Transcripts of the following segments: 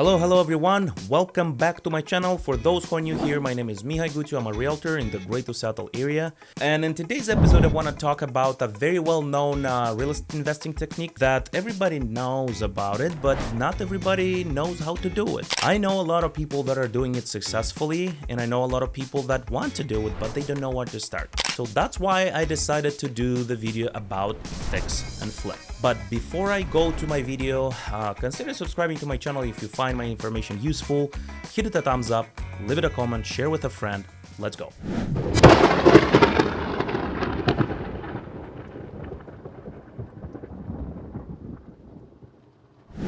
Hello everyone, welcome back to my channel. For those who are new here, my name is Mihai Gutu. I'm a realtor in the Greater Seattle area, and in today's episode I want to talk about a very well-known real estate investing technique that everybody knows about it, but not everybody knows how to do it. I know a lot of people that are doing it successfully, and I know a lot of people that want to do it, but they don't know where to start. So that's why I decided to do the video about fix and flip. But before I go to my video, consider subscribing to my channel if you find my information useful. Hit it a thumbs up, leave it a comment, share with a friend. Let's go.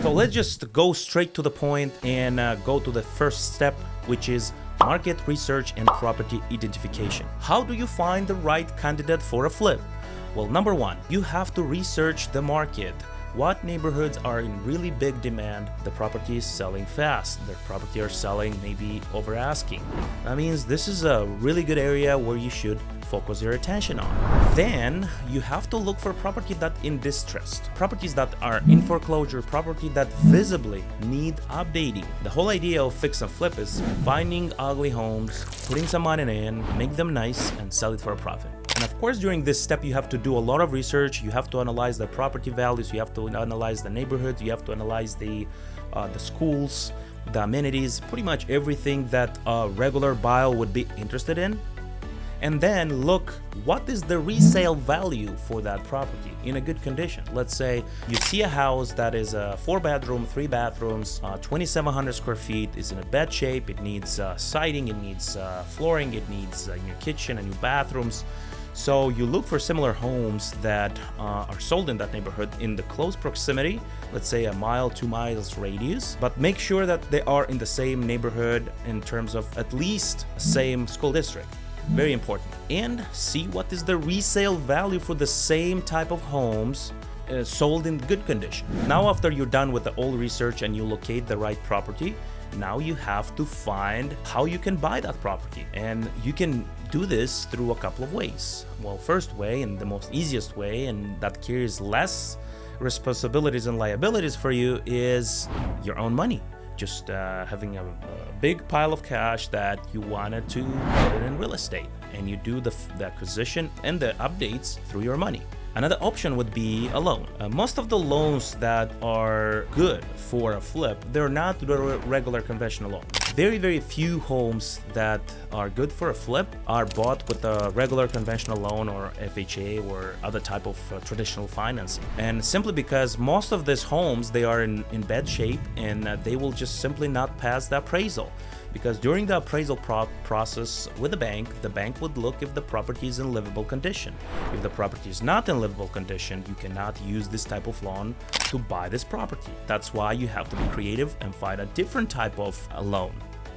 So let's just go straight to the point and go to the first step, which is market research and property identification. How do you find the right candidate for a flip? Well, number one, you have to research the market. What neighborhoods are in really big demand? The property is selling fast. The property are selling maybe over asking. That means this is a really good area where you should focus your attention on. Then you have to look for property that in distress, properties that are in foreclosure, property that visibly need updating. The whole idea of fix and flip is finding ugly homes, putting some money in, make them nice, and sell it for a profit. And of course, during this step, you have to do a lot of research. You have to analyze the property values. You have to analyze the neighborhoods. You have to analyze the schools, the amenities, pretty much everything that a regular buyer would be interested in. And then look, what is the resale value for that property in a good condition? Let's say you see a house that is a 4-bedroom, 3 bathrooms, 2,700 square feet, is in a bad shape. It needs siding, it needs flooring, it needs a new kitchen, a new bathrooms. So you look for similar homes that are sold in that neighborhood in the close proximity, let's say a mile, 2 miles radius, but make sure that they are in the same neighborhood in terms of at least same school district. Very important. And see what is the resale value for the same type of homes sold in good condition. Now, after you're done with the all research and you locate the right property, now you have to find how you can buy that property. And you can do this through a couple of ways. Well, first way and the most easiest way, and that carries less responsibilities and liabilities for you, is your own money. Just having a big pile of cash that you wanted to put it in real estate, and you do the acquisition and the updates through your money. Another option would be a loan. Most of the loans that are good for a flip, they're not the regular conventional loan. Very few homes that are good for a flip are bought with a regular conventional loan or FHA or other type of traditional financing. And simply because most of these homes, they are in bad shape, and they will just simply not pass the appraisal. Because during the appraisal process with the bank would look if the property is in livable condition. If the property is not in livable condition, you cannot use this type of loan to buy this property. That's why you have to be creative and find a different type of loan,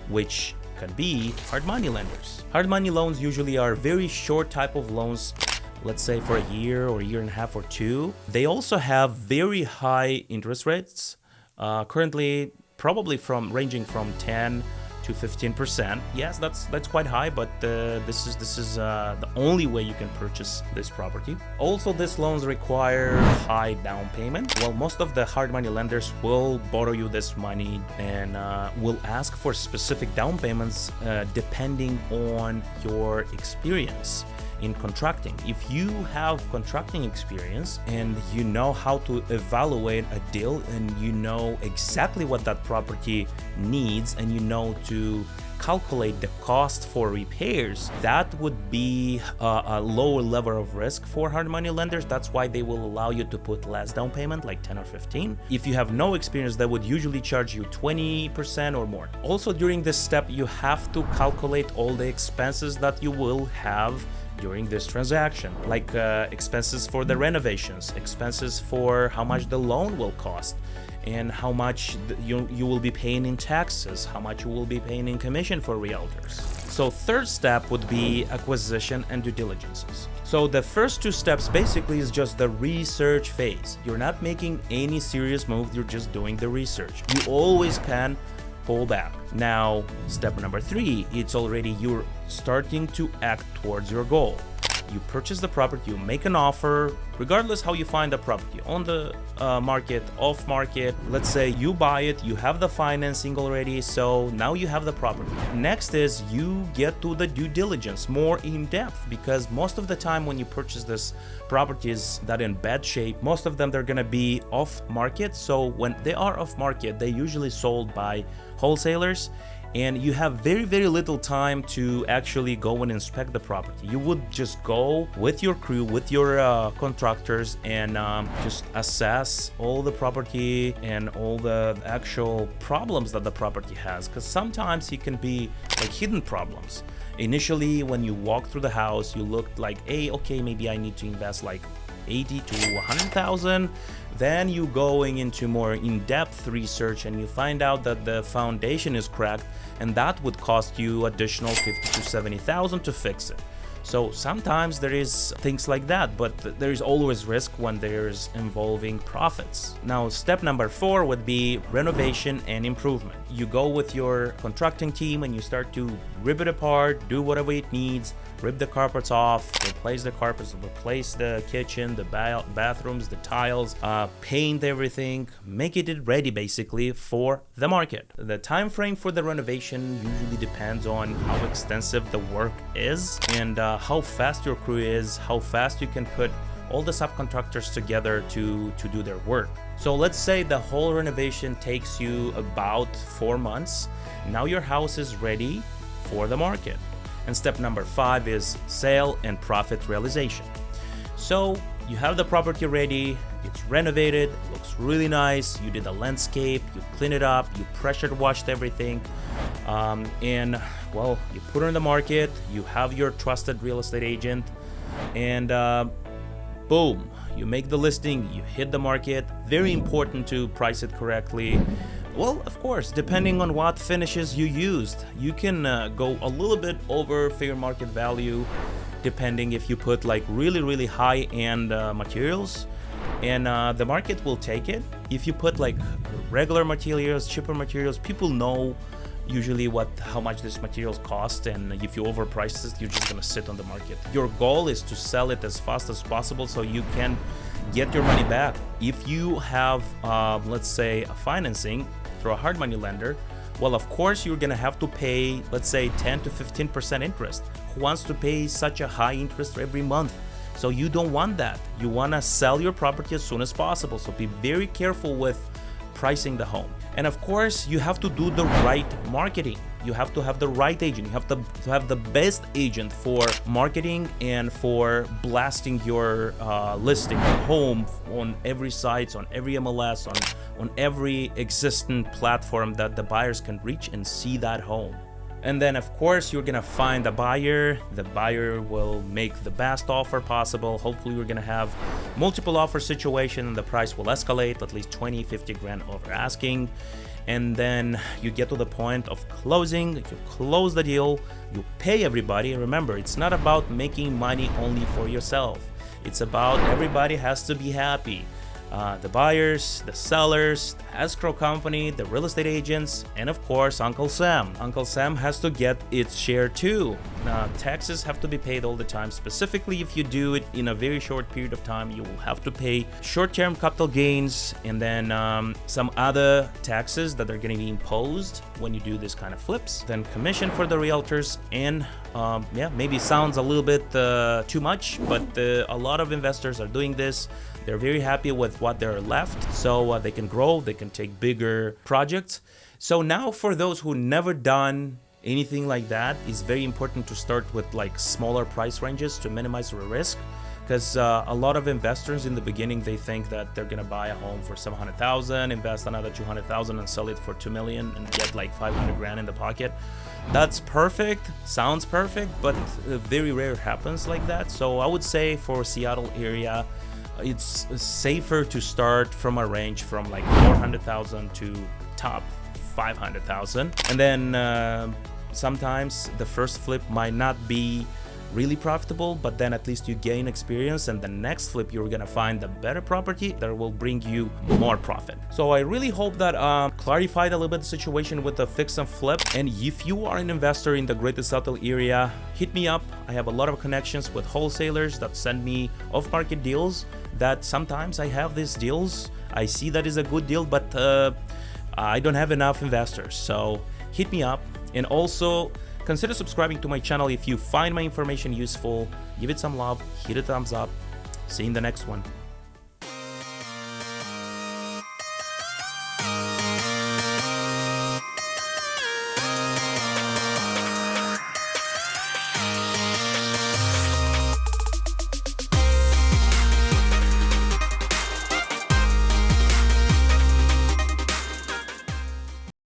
which can be hard money lenders. Hard money loans usually are very short type of loans, let's say for a year or a year and a half or two. They also have very high interest rates, currently probably ranging from 10 to 15%. Yes, that's quite high, but this is the only way you can purchase this property. Also, these loans require high down payment. Well, most of the hard money lenders will borrow you this money and will ask for specific down payments depending on your experience in contracting. If you have contracting experience and you know how to evaluate a deal, and you know exactly what that property needs, and you know to calculate the cost for repairs, that would be a lower level of risk for hard money lenders. That's why they will allow you to put less down payment, like 10 or 15. If you have no experience, they would usually charge you 20% or more. Also, during this step, you have to calculate all the expenses that you will have during this transaction, like expenses for the renovations, expenses for how much the loan will cost, and how much you will be paying in taxes, how much you will be paying in commission for realtors. So third step would be acquisition and due diligences. So the first two steps basically is just the research phase. You're not making any serious move, you're just doing the research. You always can pull back. Now, step number 3, it's already you're starting to act towards your goal. you purchase the property, you make an offer, regardless how you find the property, on the market, off market. Let's say you buy it, you have the financing already, so now you have the property. Next is you get to the due diligence more in depth, because most of the time when you purchase this properties that are in bad shape, most of them they're gonna be off market. So when they are off market, they usually sold by wholesalers, and you have very little time to actually go and inspect the property. You would just go with your crew, with your contractors, and just assess all the property and all the actual problems that the property has, because sometimes it can be like hidden problems. Initially, when you walk through the house, you looked like, hey, okay, maybe I need to invest like 80 to 100,000. Then you going into more in-depth research and you find out that the foundation is cracked, and that would cost you additional 50 to 70,000 to fix it. So sometimes there is things like that, but there is always risk when there's involving profits. Now, step number 4 would be renovation and improvement. You go with your contracting team and you start to rip it apart, do whatever it needs, rip the carpets off, replace the carpets, replace the kitchen, the bathrooms, the tiles, paint everything, make it ready basically for the market. The time frame for the renovation usually depends on how extensive the work is and how fast your crew is, how fast you can put all the subcontractors together to do their work. So let's say the whole renovation takes you about 4 months. Now your house is ready for the market. And step number 5 is sale and profit realization. So you have the property ready, it's renovated, it looks really nice, you did a landscape, you clean it up, you pressure washed everything, and well, you put it on the market, you have your trusted real estate agent, and boom, you make the listing, you hit the market. Very important to price it correctly. Well, of course, depending on what finishes you used, you can go a little bit over fair market value, depending if you put like really high-end materials, and the market will take it. If you put like regular materials, cheaper materials, people know usually how much these materials cost, and if you overprice it, you're just gonna sit on the market. Your goal is to sell it as fast as possible so you can get your money back. If you have, let's say, a financing through a hard money lender, well, of course, you're gonna have to pay, let's say, 10 to 15% interest. Who wants to pay such a high interest every month? So you don't want that. You wanna sell your property as soon as possible. So be very careful with pricing the home. And of course, you have to do the right marketing. You have to have the right agent. You have to have the best agent for marketing and for blasting your listing, your home on every site, on every MLS, on every existing platform that the buyers can reach and see that home. And then of course, you're gonna find a buyer. The buyer will make the best offer possible. Hopefully we're gonna have multiple offer situation and the price will escalate at least 20, 50 grand over asking. And then you get to the point of closing, you close the deal, you pay everybody. Remember, it's not about making money only for yourself. It's about everybody has to be happy. The buyers, the sellers, the escrow company, the real estate agents, and of course, Uncle Sam. Uncle Sam has to get its share too. Taxes have to be paid all the time. Specifically, if you do it in a very short period of time, you will have to pay short-term capital gains and then some other taxes that are going to be imposed when you do this kind of flips. Then commission for the realtors, and yeah, maybe sounds a little bit too much, but a lot of investors are doing this. They're very happy with what they're left, so they can grow, they can take bigger projects. So now for those who never done anything like that, it's very important to start with like smaller price ranges to minimize the risk, because a lot of investors in the beginning, they think that they're gonna buy a home for 700,000, invest another 200,000 and sell it for 2 million and get like 500 grand in the pocket. That's perfect, sounds perfect, but very rare happens like that. So I would say for Seattle area, it's safer to start from a range from like 400,000 to top 500,000. And then sometimes the first flip might not be really profitable, but then at least you gain experience, and the next flip you're gonna find a better property that will bring you more profit. So I really hope that clarified a little bit the situation with the fix and flip. And if you are an investor in the Greater Seattle area, hit me up. I have a lot of connections with wholesalers that send me off-market deals, that sometimes I have these deals, I see that is a good deal, but I don't have enough investors. So hit me up, and also consider subscribing to my channel if you find my information useful. Give it some love, hit a thumbs up. See you in the next one.